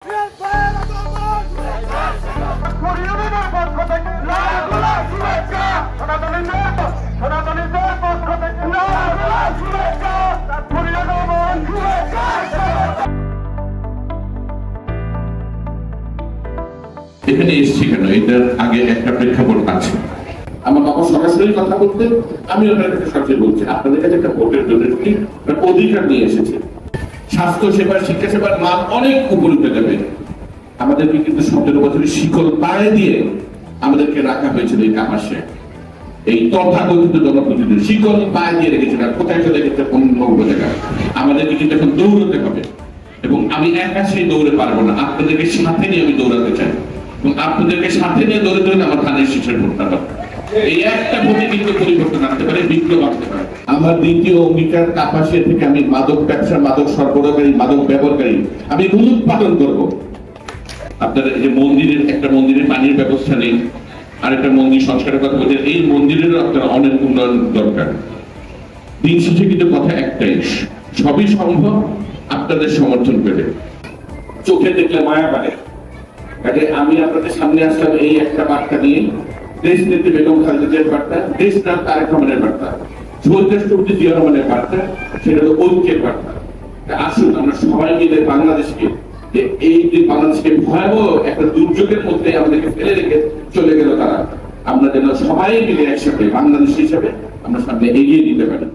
এখানে এসছি কেন, এটার আগে একটা প্রেক্ষাপট আছে। আমার বাবা সরাসরি কথা বলতে, আমি ওনার কাছে সরাসরি বলছি, আপনাদের কাছে একটা ভোটের জন্য অধিকার নিয়ে এসেছে। স্বাস্থ্য সেবা, শিক্ষা সেবার মান অনেক উপরে উঠে যাবে। আমাদেরকে কিন্তু 17 বছরের শিকল পায়ে দিয়ে আমাদেরকে রাখা হয়েছিল এই কামাসে। এই তথাকথিত জনপ্রতিনিধি শিকল পায়ে দিয়ে রেখেছিল, কোথায় চলে গেছে অন্য জায়গায়। আমাদেরকে কিন্তু এখন দৌড়তে হবে, এবং আমি একা সেই দৌড়ে পারবো না, আপনাদেরকে সাথে নিয়ে আমি দৌড়াতে চাই। এবং আপনাদেরকে সাথে নিয়ে দৌড়ে দৌড়ে আমার ধানের শীষের ভোটটা হবে। এই একটা ভোটে কিন্তু পরিবর্তন আসতে পারে, বিপ্লব আসতে পারে। আমার দ্বিতীয় অঙ্গীকার, কাপাসিয়া থেকে আমি মাদক ব্যবসা, মাদক সরবরাহকারী, মাদক ব্যবহারকারী আমি মূলোৎপাদন করবো। আপনাদের এই যে মন্দিরের, একটা মন্দিরের পানির ব্যবস্থা নেই, আর একটা মন্দির সংস্কারের কথা বলছেন, এই মন্দিরেরও আপনার অনেক উন্নয়ন দরকার। দিন শেষে কিন্তু কথা একটাই, সবই সম্ভব আপনাদের সমর্থন পেলে। চোখে দেখলে মায়া বাড়ে। কাজে আমি আপনাদের সামনে আসলাম এই একটা বার্তা নিয়ে, দেশ নেত্রী বেগম খালেদা জিয়ার বার্তা, দেশ নাম তারেক রহমানের বার্তা, শহীদ রাষ্ট্রপতি জিয়া রহমানের বার্তা, সেটা হলো ঐক্যের বার্তা। আসুন আমরা সবাই মিলে বাংলাদেশকে, যে এই যে বাংলাদেশকে ভয়াবহ একটা দুর্যোগের মধ্যে আমাদেরকে ফেলে রেখে চলে গেল তারা, আমরা যেন সবাই মিলে একসাথে বাংলাদেশ হিসাবে আমরা সামনে এগিয়ে দিতে পারি।